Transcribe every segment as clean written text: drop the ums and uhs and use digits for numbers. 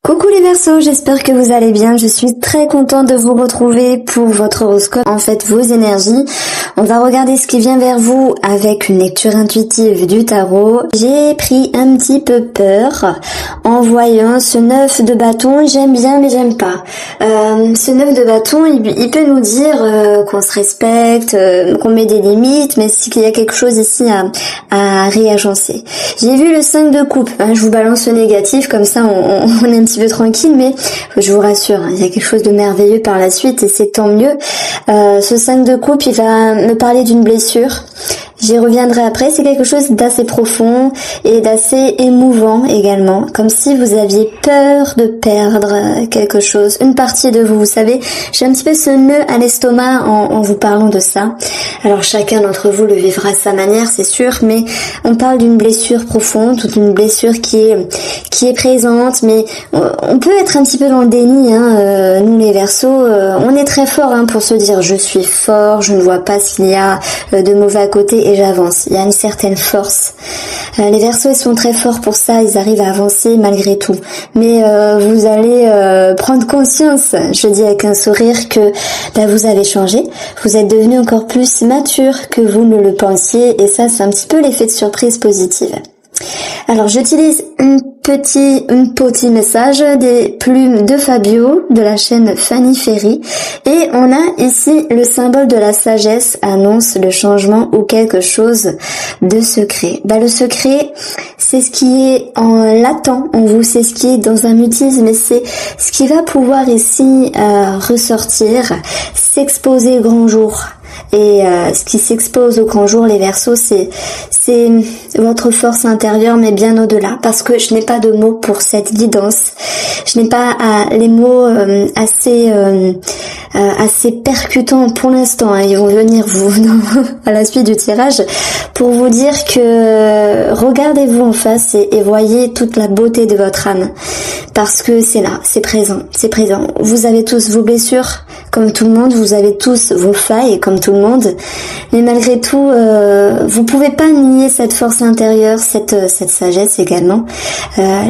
Coucou les Verseaux, j'espère que vous allez bien. Je suis très contente de vous retrouver pour votre horoscope, en fait vos énergies. On va regarder ce qui vient vers vous avec une lecture intuitive du tarot. J'ai pris un petit peu peur en voyant ce 9 de bâton. J'aime bien mais j'aime pas. Ce 9 de bâton, il peut nous dire qu'on se respecte, qu'on met des limites, mais qu'il y a quelque chose ici à réagencer. J'ai vu le 5 de coupe, je vous balance le négatif, comme ça on est un petit peu tranquille, mais je vous rassure, il y a quelque chose de merveilleux par la suite et c'est tant mieux. Ce 5 de coupe, il va me parler d'une blessure. J'y reviendrai après, c'est quelque chose d'assez profond et d'assez émouvant également, comme si vous aviez peur de perdre quelque chose, une partie de vous. Vous savez, j'ai un petit peu ce nœud à l'estomac en vous parlant de ça. Alors chacun d'entre vous le vivra à sa manière, c'est sûr, mais on parle d'une blessure profonde, toute une blessure qui est présente, mais on peut être un petit peu dans le déni, nous les Verseaux, on est très fort pour se dire je suis fort, je ne vois pas s'il y a de mauvais à côté et j'avance. Il y a une certaine force. Les Verseaux, ils sont très forts pour ça, ils arrivent à avancer malgré tout. Mais vous allez prendre conscience, je dis avec un sourire, que vous avez changé, vous êtes devenu encore plus mature que vous ne le pensiez, et ça c'est un petit peu l'effet de surprise positive. Alors j'utilise un petit message des plumes de Fabio de la chaîne Fanny Ferry, et on a ici le symbole de la sagesse annonce le changement ou quelque chose de secret. Le secret, c'est ce qui est en latent en vous, c'est ce qui est dans un mutisme, mais c'est ce qui va pouvoir ici ressortir, s'exposer au grand jour. Et ce qui s'expose au grand jour, les Verseaux, c'est votre force intérieure, mais bien au-delà, parce que je n'ai pas de mots pour cette guidance. Je n'ai pas les mots assez percutants pour l'instant. Ils vont venir à la suite du tirage pour vous dire que regardez-vous en face et voyez toute la beauté de votre âme, parce que c'est là, c'est présent. Vous avez tous vos blessures, comme tout le monde, vous avez tous vos failles, comme tout le monde, mais malgré tout, vous pouvez pas nier cette force intérieure, cette sagesse également,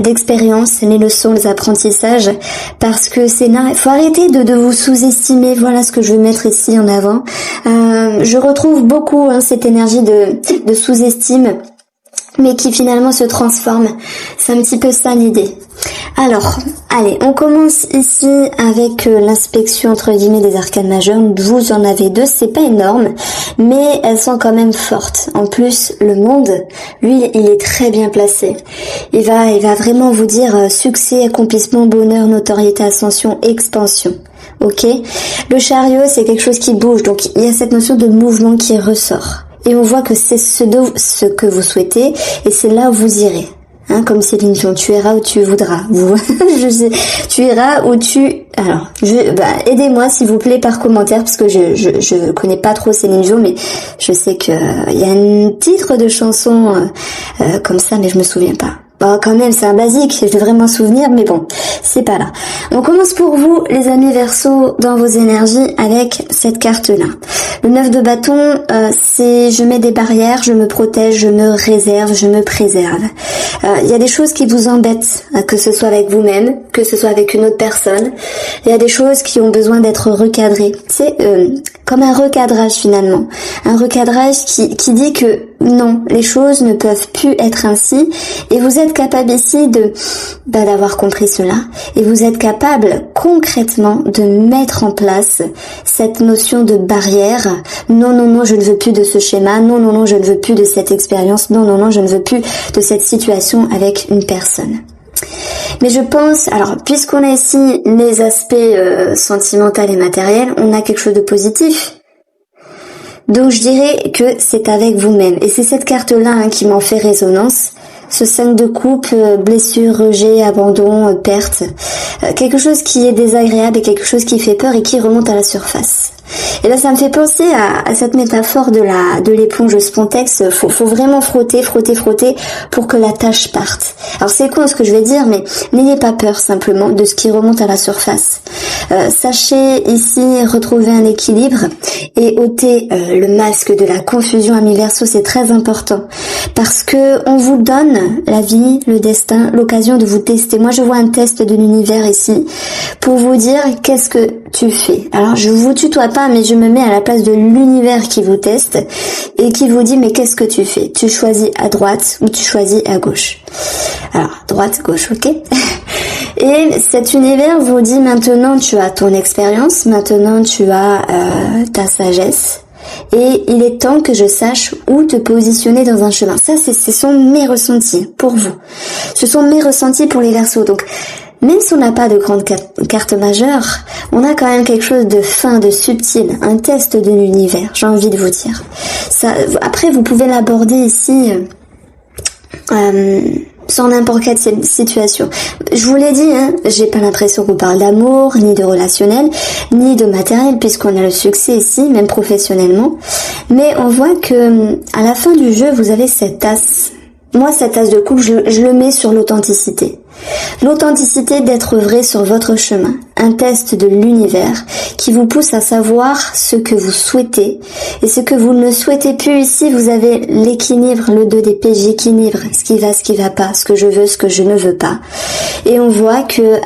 l'expérience, les leçons, les apprentissages, parce que c'est là, il faut arrêter de vous sous-estimer. Voilà ce que je veux mettre ici en avant. Je retrouve beaucoup cette énergie de sous-estime, mais qui finalement se transforme. C'est un petit peu ça l'idée. Alors, allez, on commence ici avec l'inspection entre guillemets des arcanes majeures. Vous en avez deux, c'est pas énorme, mais elles sont quand même fortes. En plus, le monde, lui, il est très bien placé. Il va vraiment vous dire succès, accomplissement, bonheur, notoriété, ascension, expansion. Ok ? Le chariot, c'est quelque chose qui bouge, donc il y a cette notion de mouvement qui ressort. Et on voit que c'est ce que vous souhaitez, et c'est là où vous irez. Comme Céline Dion, tu iras où tu voudras. Je sais, tu iras où tu... Alors, aidez-moi s'il vous plaît par commentaire, parce que je connais pas trop Céline Dion, mais je sais que il y a un titre de chanson comme ça, mais je me souviens pas. Quand même, c'est un basique, je devrais m'en souvenir, mais bon, c'est pas là. On commence pour vous, les amis Verseaux, dans vos énergies, avec cette carte-là. Le 9 de bâton, c'est je mets des barrières, je me protège, je me réserve, je me préserve. Il y a des choses qui vous embêtent, que ce soit avec vous-même, que ce soit avec une autre personne. Il y a des choses qui ont besoin d'être recadrées. C'est comme un recadrage finalement. Un recadrage qui dit que non, les choses ne peuvent plus être ainsi, et vous êtes capable ici d'avoir compris cela, et vous êtes capable concrètement de mettre en place cette notion de barrière. Non, je ne veux plus de ce schéma, non, je ne veux plus de cette expérience, non, je ne veux plus de cette situation avec une personne. Mais je pense, alors puisqu'on a ici les aspects sentimentaux et matériels, on a quelque chose de positif. Donc je dirais que c'est avec vous-même. Et c'est cette carte-là qui m'en fait résonance. Ce 5 de coupe, blessure, rejet, abandon, perte. Quelque chose qui est désagréable et quelque chose qui fait peur et qui remonte à la surface. Et là, ça me fait penser à cette métaphore de l'éponge spontex. Faut vraiment frotter pour que la tâche parte. Alors c'est con ce que je vais dire, mais n'ayez pas peur simplement de ce qui remonte à la surface. Sachez ici retrouver un équilibre et ôter le masque de la confusion, amis Verseaux, c'est très important parce que on vous donne la vie, le destin, l'occasion de vous tester. Moi je vois un test de l'univers ici pour vous dire qu'est-ce que tu fais. Alors je vous tutoie pas, mais je me mets à la place de l'univers qui vous teste et qui vous dit mais qu'est-ce que tu fais? Tu choisis à droite ou tu choisis à gauche? Alors droite, gauche, ok. Et cet univers vous dit maintenant tu as ton expérience, maintenant tu as ta sagesse et il est temps que je sache où te positionner dans un chemin. Ça, ce sont mes ressentis pour vous. Ce sont mes ressentis pour les Verseaux. Donc même si on n'a pas de grande carte majeure, on a quand même quelque chose de fin, de subtil, un test de l'univers, j'ai envie de vous dire. Ça, après, vous pouvez l'aborder ici sans n'importe quelle situation. Je vous l'ai dit, hein, j'ai pas l'impression qu'on parle d'amour, ni de relationnel, ni de matériel, puisqu'on a le succès ici, même professionnellement. Mais on voit que à la fin du jeu, vous avez cette tasse. Moi, cette tasse de coupe, je le mets sur l'authenticité. L'authenticité d'être vrai sur votre chemin. Un test de l'univers qui vous pousse à savoir ce que vous souhaitez et ce que vous ne souhaitez plus. Ici, vous avez l'équilibre, le 2 d'épée, j'équilibre ce qui va pas, ce que je veux, ce que je ne veux pas. Et on voit que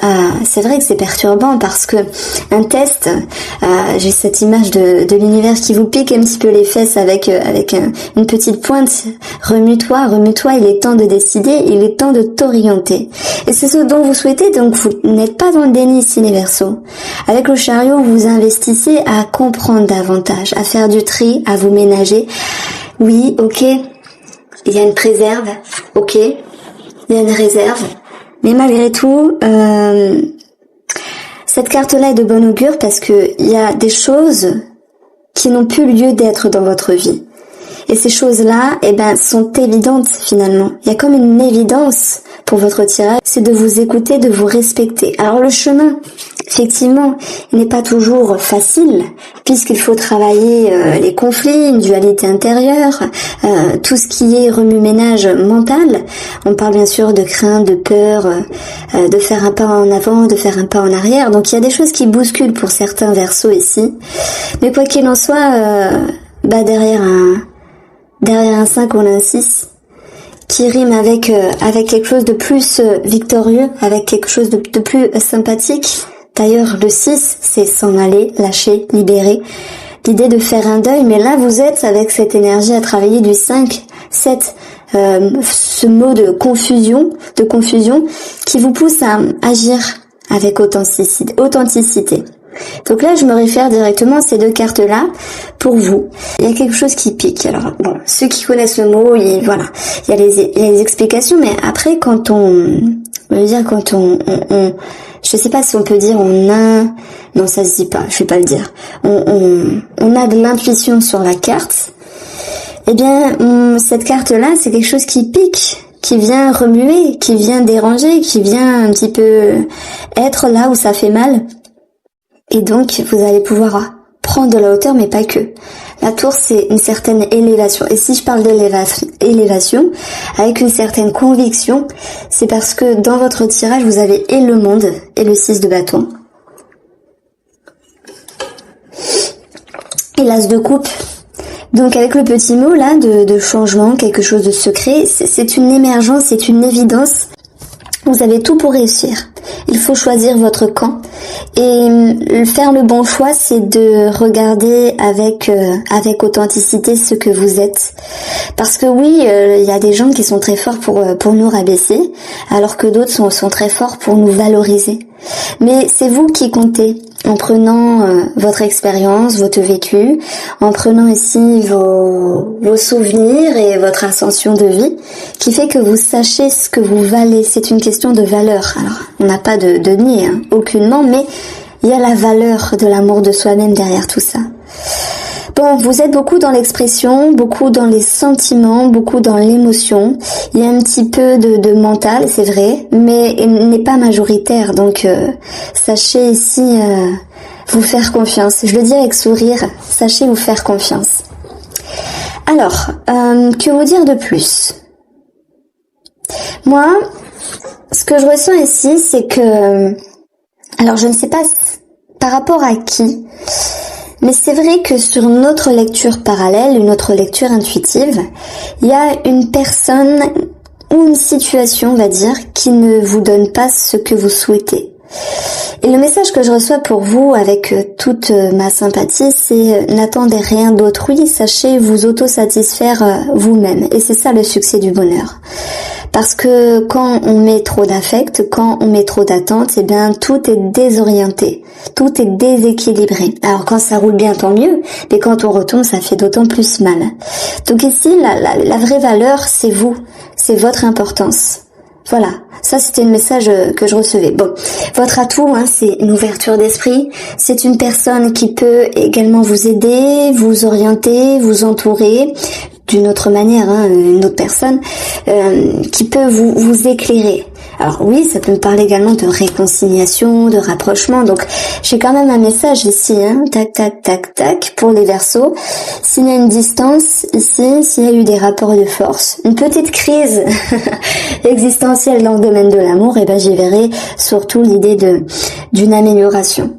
c'est vrai que c'est perturbant parce que un test, j'ai cette image de l'univers qui vous pique un petit peu les fesses avec une petite pointe. Remue-toi, il est temps de décider, il est temps de t'orienter. Et c'est ce dont vous souhaitez, donc vous n'êtes pas dans le déni ici les Verseaux. Avec le chariot, vous investissez à comprendre davantage, à faire du tri, à vous ménager. Oui, ok, il y a une préserve, ok, il y a une réserve, mais malgré tout, cette carte-là est de bon augure parce que il y a des choses qui n'ont plus lieu d'être dans votre vie. Et ces choses-là, sont évidentes finalement. Il y a comme une évidence pour votre tirage, c'est de vous écouter, de vous respecter. Alors le chemin, effectivement, il n'est pas toujours facile, puisqu'il faut travailler les conflits, une dualité intérieure, tout ce qui est remue-ménage mental. On parle bien sûr de crainte, de peur, de faire un pas en avant, de faire un pas en arrière. Donc il y a des choses qui bousculent pour certains Verseaux ici. Mais quoi qu'il en soit, derrière un 5, on a un 6 qui rime avec quelque chose de plus victorieux, avec quelque chose de plus sympathique. D'ailleurs, le 6, c'est s'en aller, lâcher, libérer. L'idée de faire un deuil, mais là, vous êtes avec cette énergie à travailler du 5, 7, ce mot de confusion qui vous pousse à agir avec authenticité. Donc là, je me réfère directement à ces deux cartes-là pour vous. Il y a quelque chose qui pique. Alors, bon, ceux qui connaissent le mot, il y a les explications, mais après, je sais pas si on peut dire non, ça se dit pas, je vais pas le dire. On a de l'intuition sur la carte. Eh bien, cette carte-là, c'est quelque chose qui pique, qui vient remuer, qui vient déranger, qui vient un petit peu être là où ça fait mal. Et donc, vous allez pouvoir prendre de la hauteur, mais pas que. La tour, c'est une certaine élévation. Et si je parle d'élévation, avec une certaine conviction, c'est parce que dans votre tirage, vous avez et le monde et le 6 de bâton. Et l'as de coupe. Donc avec le petit mot là de changement, quelque chose de secret, c'est une émergence, c'est une évidence. Vous avez tout pour réussir. Il faut choisir votre camp et faire le bon choix, c'est de regarder avec authenticité ce que vous êtes. Parce que oui, il y a des gens qui sont très forts pour nous rabaisser, alors que d'autres sont très forts pour nous valoriser. Mais c'est vous qui comptez. En prenant votre expérience, votre vécu, en prenant ici vos souvenirs et votre ascension de vie, qui fait que vous sachez ce que vous valez. C'est une question de valeur. Alors, on n'a pas de nier, hein, aucunement, mais il y a la valeur de l'amour de soi-même derrière tout ça. Bon, vous êtes beaucoup dans l'expression, beaucoup dans les sentiments, beaucoup dans l'émotion. Il y a un petit peu de mental, c'est vrai, mais il n'est pas majoritaire. Donc, sachez ici vous faire confiance. Je le dis avec sourire, sachez vous faire confiance. Alors, que vous dire de plus ? Moi, ce que je ressens ici, c'est que... Alors, je ne sais pas par rapport à qui? Mais c'est vrai que sur notre lecture parallèle, une autre lecture intuitive, il y a une personne ou une situation, on va dire, qui ne vous donne pas ce que vous souhaitez. Et le message que je reçois pour vous avec toute ma sympathie, c'est n'attendez rien d'autrui, sachez vous autosatisfaire vous-même. Et c'est ça le succès du bonheur. Parce que quand on met trop d'affect, quand on met trop d'attente, eh bien tout est désorienté, tout est déséquilibré. Alors quand ça roule bien, tant mieux, mais quand on retombe, ça fait d'autant plus mal. Donc ici, la vraie valeur, c'est vous, c'est votre importance. Voilà, ça c'était le message que je recevais. Bon, votre atout, c'est une ouverture d'esprit. C'est une personne qui peut également vous aider, vous orienter, vous entourer d'une autre manière, une autre personne qui peut vous éclairer. Alors oui, ça peut me parler également de réconciliation, de rapprochement. Donc j'ai quand même un message ici, tac, tac, tac, tac, pour les Verseaux. S'il y a une distance ici, s'il y a eu des rapports de force, une petite crise existentielle dans le domaine de l'amour, et ben j'y verrai surtout l'idée d'une amélioration.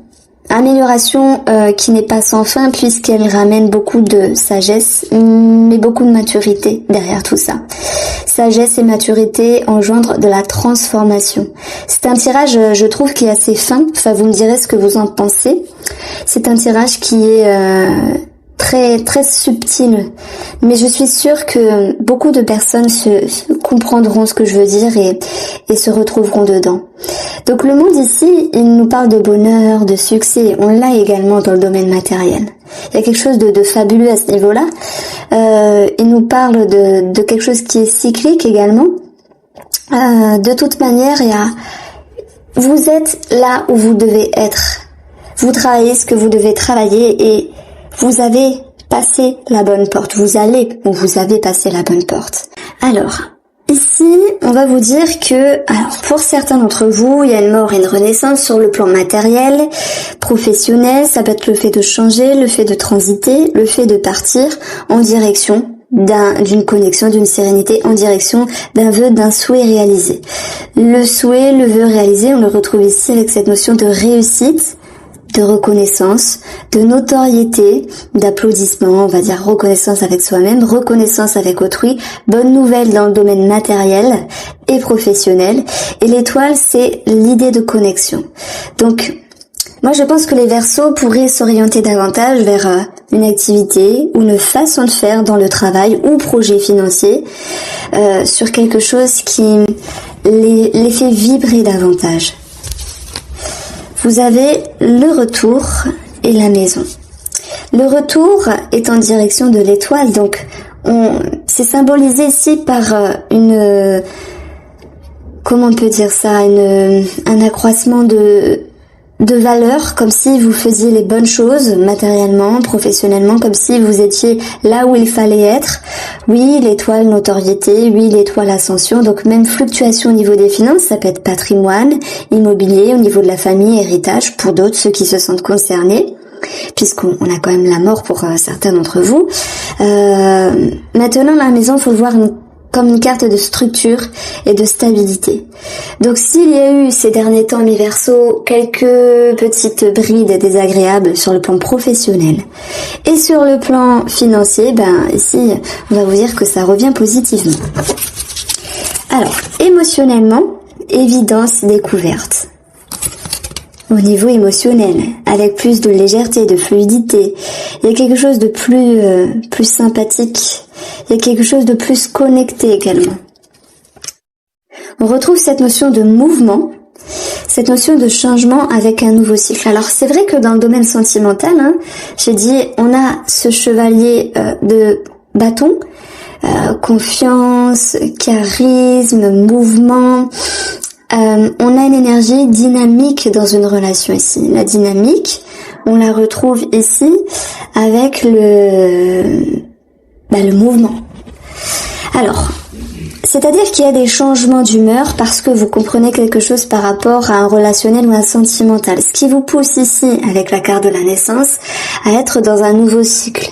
Amélioration qui n'est pas sans fin puisqu'elle ramène beaucoup de sagesse, mais beaucoup de maturité derrière tout ça. Sagesse et maturité engendrent de la transformation. C'est un tirage, je trouve, qui est assez fin. Enfin, vous me direz ce que vous en pensez. C'est un tirage qui est très très subtil, mais je suis sûre que beaucoup de personnes se comprendront ce que je veux dire et se retrouveront dedans. Donc le monde ici, il nous parle de bonheur, de succès, on l'a également dans le domaine matériel. Il y a quelque chose de fabuleux à ce niveau-là. Il nous parle de quelque chose qui est cyclique également. De toute manière, vous êtes là où vous devez être. Vous travaillez ce que vous devez travailler et vous avez passé la bonne porte. Vous avez passé la bonne porte. Alors, ici, on va vous dire que, pour certains d'entre vous, il y a une mort et une renaissance sur le plan matériel, professionnel. Ça peut être le fait de changer, le fait de transiter, le fait de partir en direction d'une connexion, d'une sérénité, en direction d'un vœu, d'un souhait réalisé. Le souhait, le vœu réalisé, on le retrouve ici avec cette notion de réussite, de reconnaissance, de notoriété, d'applaudissement, on va dire reconnaissance avec soi-même, reconnaissance avec autrui, bonne nouvelle dans le domaine matériel et professionnel. Et l'étoile, c'est l'idée de connexion. Donc, moi je pense que les Verseaux pourraient s'orienter davantage vers une activité ou une façon de faire dans le travail ou projet financier sur quelque chose qui les fait vibrer davantage. Vous avez le retour et la maison. Le retour est en direction de l'étoile, donc c'est symbolisé ici par comment on peut dire ça, un accroissement de valeur, comme si vous faisiez les bonnes choses matériellement, professionnellement, comme si vous étiez là où il fallait être. Oui, l'étoile notoriété, oui, l'étoile ascension, donc même fluctuation au niveau des finances, ça peut être patrimoine, immobilier, au niveau de la famille, héritage, pour d'autres, ceux qui se sentent concernés, puisqu'on a quand même la mort pour certains d'entre vous. Maintenant, la maison, faut le voir comme une carte de structure et de stabilité. Donc s'il y a eu ces derniers temps, mes Verseaux, quelques petites brides désagréables sur le plan professionnel et sur le plan financier, ici on va vous dire que ça revient positivement. Alors, émotionnellement, évidence découverte. Au niveau émotionnel, avec plus de légèreté, de fluidité, il y a quelque chose de plus sympathique. Il y a quelque chose de plus connecté également. On retrouve cette notion de mouvement, cette notion de changement avec un nouveau cycle. Alors c'est vrai que dans le domaine sentimental, j'ai dit, on a ce chevalier de bâton, confiance, charisme, mouvement. On a une énergie dynamique dans une relation ici. La dynamique, on la retrouve ici avec le mouvement. Alors, c'est-à-dire qu'il y a des changements d'humeur parce que vous comprenez quelque chose par rapport à un relationnel ou un sentimental. Ce qui vous pousse ici, avec la carte de la naissance, à être dans un nouveau cycle.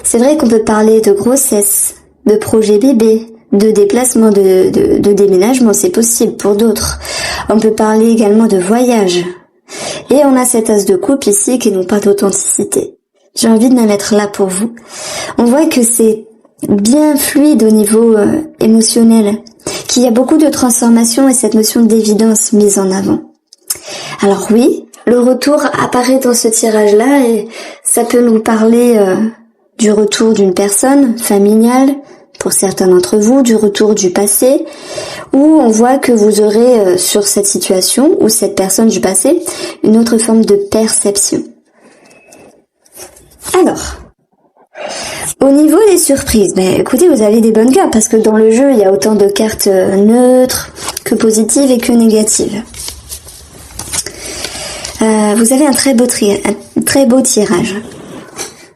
C'est vrai qu'on peut parler de grossesse, de projet bébé, de déplacement, de déménagement, c'est possible pour d'autres. On peut parler également de voyage. Et on a cet as de coupe ici qui n'ont pas d'authenticité. J'ai envie de la mettre là pour vous. On voit que c'est bien fluide au niveau émotionnel, qu'il y a beaucoup de transformation et cette notion d'évidence mise en avant. Alors oui, le retour apparaît dans ce tirage-là et ça peut nous parler du retour d'une personne familiale, pour certains d'entre vous, du retour du passé, où on voit que vous aurez sur cette situation ou cette personne du passé une autre forme de perception. Alors, au niveau des surprises, écoutez, vous avez des bonnes cartes parce que dans le jeu, il y a autant de cartes neutres que positives et que négatives. Vous avez un très beau tirage.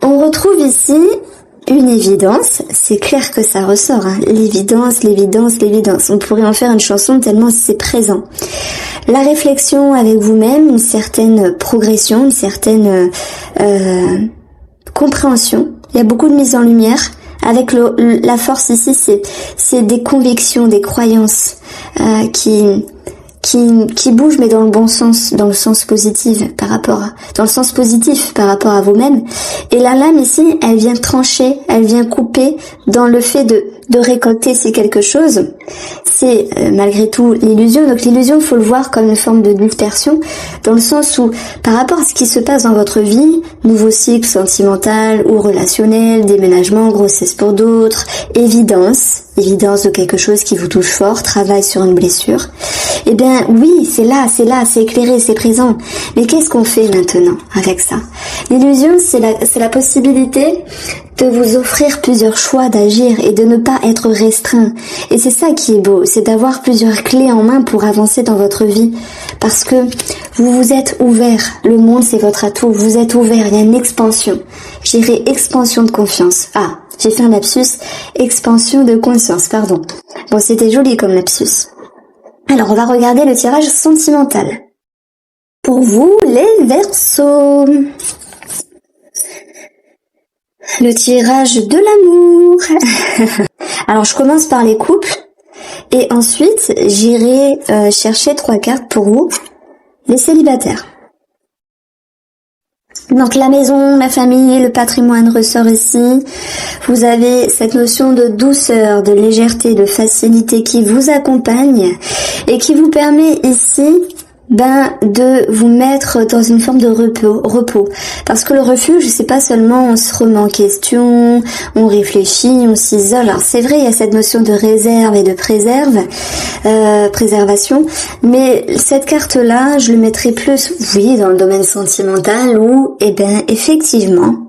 On retrouve ici une évidence, c'est clair que ça ressort, hein. L'évidence, l'évidence, l'évidence. On pourrait en faire une chanson tellement c'est présent. La réflexion avec vous-même, une certaine progression, une certaine compréhension. Il y a beaucoup de mise en lumière. Avec la force ici, c'est des convictions, des croyances qui bougent, mais dans le bon sens, dans le sens positif dans le sens positif par rapport à vous-même. Et la lame ici, elle vient trancher, elle vient couper dans le fait de récolter c'est quelque chose. C'est malgré tout l'illusion. Donc l'illusion, faut le voir comme une forme de dispersion, dans le sens où par rapport à ce qui se passe dans votre vie, nouveau cycle sentimental ou relationnel, déménagement, grossesse pour d'autres, évidence de quelque chose qui vous touche fort, travail sur une blessure. Eh bien oui, c'est là, c'est éclairé, c'est présent. Mais qu'est-ce qu'on fait maintenant avec ça? L'illusion, c'est la possibilité de vous offrir plusieurs choix d'agir et de ne pas être restreint. Et c'est ça qui est beau, c'est d'avoir plusieurs clés en main pour avancer dans votre vie. Parce que vous vous êtes ouvert, le monde c'est votre atout, vous êtes ouvert, il y a une expansion. Je dirais expansion de confiance. Ah, j'ai fait un lapsus, expansion de conscience, pardon. Bon, c'était joli comme lapsus. Alors, on va regarder le tirage sentimental. Pour vous, les Verseaux. Le tirage de l'amour. Alors, je commence par les couples. Et ensuite, j'irai chercher 3 cartes pour vous, les célibataires. Donc la maison, la famille, le patrimoine ressort ici. Vous avez cette notion de douceur, de légèreté, de facilité qui vous accompagne et qui vous permet ici de vous mettre dans une forme de repos. Parce que le refuge, c'est pas seulement on se remet en question, on réfléchit, on s'isole. Alors c'est vrai, il y a cette notion de réserve et de préservation, mais cette carte-là, je le mettrai plus, oui, dans le domaine sentimental où, effectivement,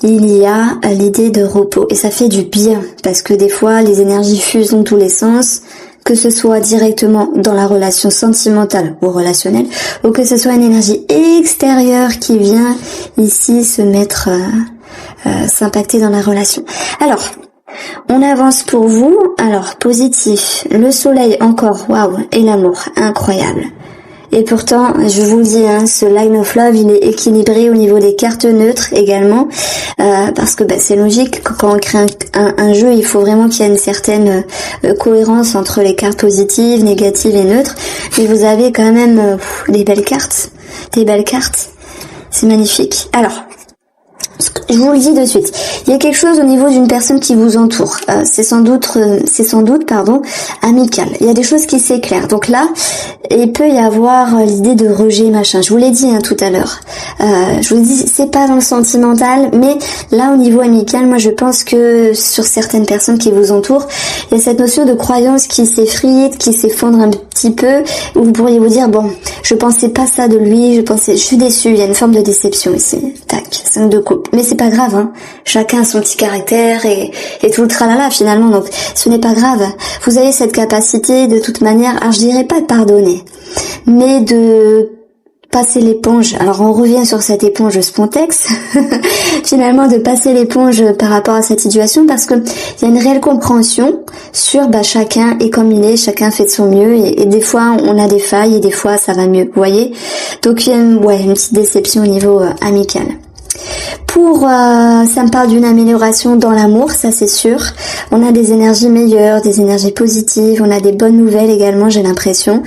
il y a l'idée de repos et ça fait du bien parce que des fois, les énergies fusent dans tous les sens, que ce soit directement dans la relation sentimentale ou relationnelle, ou que ce soit une énergie extérieure qui vient ici se mettre, s'impacter dans la relation. Alors, on avance pour vous. Alors, positif, le soleil encore, waouh, et l'amour, incroyable. Et pourtant, je vous le dis, ce Line of Love, il est équilibré au niveau des cartes neutres également, parce que c'est logique, quand on crée un jeu, il faut vraiment qu'il y ait une certaine cohérence entre les cartes positives, négatives et neutres. Mais vous avez quand même des belles cartes, c'est magnifique. Alors, je vous le dis de suite, il y a quelque chose au niveau d'une personne qui vous entoure, c'est sans doute amical. Il y a des choses qui s'éclairent. Donc là, il peut y avoir l'idée de rejet, machin. Je vous l'ai dit tout à l'heure. Je vous dis, c'est pas dans le sentimental, mais là au niveau amical, moi je pense que sur certaines personnes qui vous entourent, il y a cette notion de croyance qui s'effrite, qui s'effondre un petit peu, où vous pourriez vous dire, bon, je pensais pas ça de lui, je suis déçue. Il y a une forme de déception ici. Tac, 5 de coupe. Mais c'est pas grave, chacun a son petit caractère et tout le tralala finalement, donc ce n'est pas grave. Vous avez cette capacité de toute manière, alors je dirais pas de pardonner, mais de passer l'éponge. Alors on revient sur cette éponge spontex, finalement de passer l'éponge par rapport à cette situation, parce que il y a une réelle compréhension sur chacun est comme il est, chacun fait de son mieux et des fois on a des failles et des fois ça va mieux, vous voyez. Donc il y a une petite déception au niveau amical. Ça me parle d'une amélioration dans l'amour, ça c'est sûr. On a des énergies meilleures, des énergies positives, on a des bonnes nouvelles également, j'ai l'impression,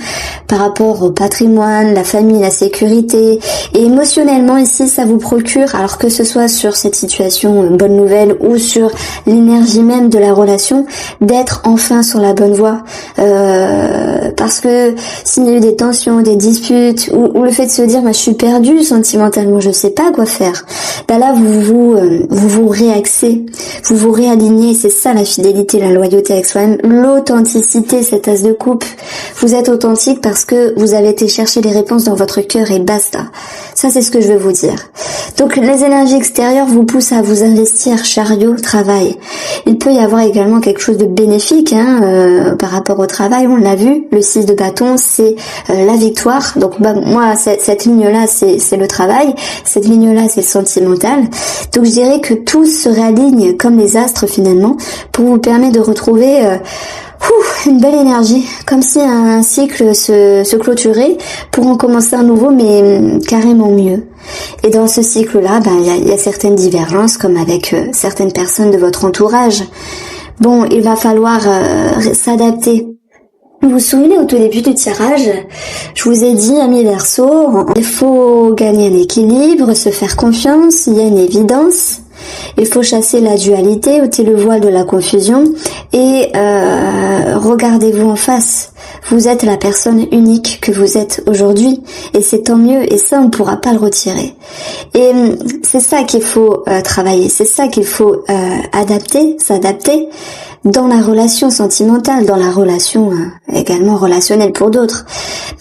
par rapport au patrimoine, la famille, la sécurité. Et émotionnellement ici, ça vous procure, alors que ce soit sur cette situation bonne nouvelle ou sur l'énergie même de la relation, d'être enfin sur la bonne voie. Parce que s'il y a eu des tensions, des disputes, ou le fait de se dire je suis perdu sentimentalement, je sais pas quoi faire. Là vous réaxez, vous vous réalignez, c'est ça la fidélité, la loyauté avec soi-même, l'authenticité, cette as de coupe. Vous êtes authentique parce que vous avez été chercher les réponses dans votre cœur et basta. Ça c'est ce que je veux vous dire. Donc les énergies extérieures vous poussent à vous investir, chariot, travail. Il peut y avoir également quelque chose de bénéfique par rapport au travail, on l'a vu, le 6 de bâton c'est la victoire. Donc moi cette ligne-là c'est le travail, cette ligne-là c'est le sentimental. Donc je dirais que tout se réaligne comme les astres finalement pour vous permettre de retrouver une belle énergie, comme si un cycle se clôturait pour en commencer un nouveau, mais carrément mieux. Et dans ce cycle-là, il y a certaines divergences, comme avec certaines personnes de votre entourage. Bon, il va falloir s'adapter. Vous vous souvenez au tout début du tirage, je vous ai dit, amis Verseaux, il faut gagner un équilibre, se faire confiance, il y a une évidence. Il faut chasser la dualité, ôter le voile de la confusion et regardez-vous en face. Vous êtes la personne unique que vous êtes aujourd'hui et c'est tant mieux et ça on ne pourra pas le retirer. Et c'est ça qu'il faut travailler, c'est ça qu'il faut s'adapter dans la relation sentimentale, dans la relation également relationnelle pour d'autres.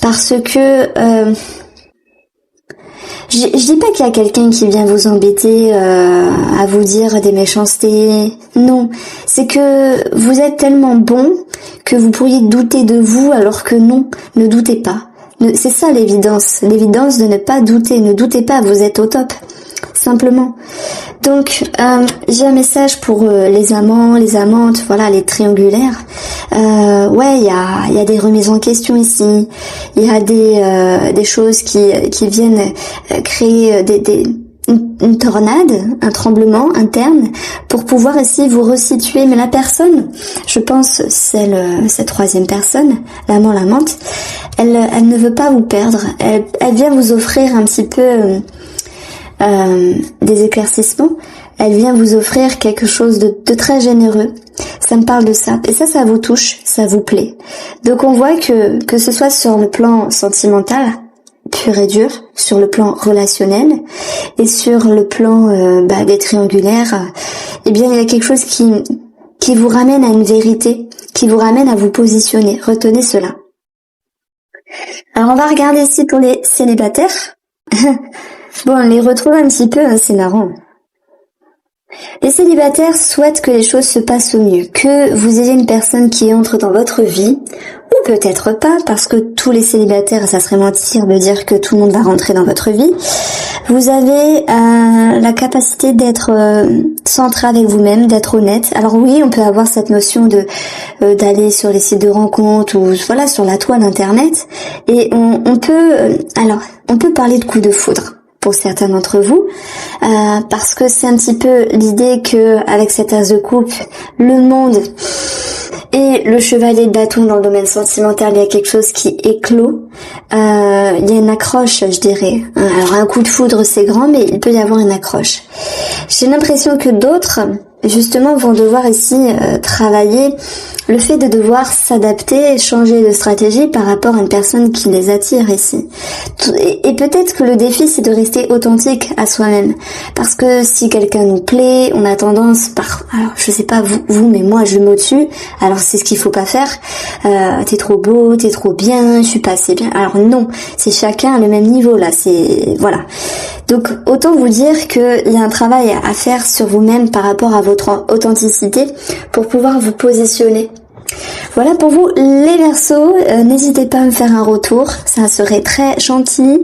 Parce que je dis pas qu'il y a quelqu'un qui vient vous embêter à vous dire des méchancetés. Non, c'est que vous êtes tellement bon que vous pourriez douter de vous alors que non, ne doutez pas. C'est ça l'évidence de ne pas douter. Ne doutez pas, vous êtes au top. Simplement. Donc, j'ai un message pour les amants, les amantes, voilà, les triangulaires. Il y a des remises en question ici. Il y a des choses qui viennent créer une tornade, un tremblement interne pour pouvoir essayer de vous resituer. Mais la personne, je pense, cette troisième personne, l'amant, l'amante, elle ne veut pas vous perdre. Elle vient vous offrir un petit peu des éclaircissements. Elle vient vous offrir quelque chose de très généreux. Ça me parle de ça. Et ça vous touche, ça vous plaît. Donc on voit que ce soit sur le plan sentimental, pur et dur, sur le plan relationnel et sur le plan des triangulaires, il y a quelque chose qui vous ramène à une vérité, qui vous ramène à vous positionner. Retenez cela. Alors on va regarder ici pour les célibataires. Bon, on les retrouve un petit peu, c'est marrant. Les célibataires souhaitent que les choses se passent au mieux, que vous ayez une personne qui entre dans votre vie, ou peut-être pas, parce que tous les célibataires, ça serait mentir de dire que tout le monde va rentrer dans votre vie. Vous avez la capacité d'être centré avec vous-même, d'être honnête. Alors oui, on peut avoir cette notion d'aller sur les sites de rencontres ou voilà sur la toile internet, et on peut parler de coup de foudre pour certains d'entre vous, parce que c'est un petit peu l'idée que avec cette as de coupe, le monde et le chevalier de bâton dans le domaine sentimental, il y a quelque chose qui éclot. Il y a une accroche, je dirais. Alors un coup de foudre c'est grand, mais il peut y avoir une accroche. J'ai l'impression que d'autres, justement, vont devoir ici travailler le fait de devoir s'adapter et changer de stratégie par rapport à une personne qui les attire ici. Et peut-être que le défi, c'est de rester authentique à soi-même. Parce que si quelqu'un nous plaît, on a tendance alors je sais pas vous, mais moi je me mets au-dessus, alors c'est ce qu'il faut pas faire. T'es trop beau, t'es trop bien, je suis pas assez bien. Alors non, c'est chacun à le même niveau là, voilà. Donc autant vous dire qu'il y a un travail à faire sur vous-même par rapport à votre authenticité pour pouvoir vous positionner. Voilà pour vous les Verseaux, n'hésitez pas à me faire un retour, ça serait très gentil.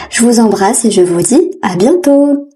Je vous embrasse et je vous dis à bientôt.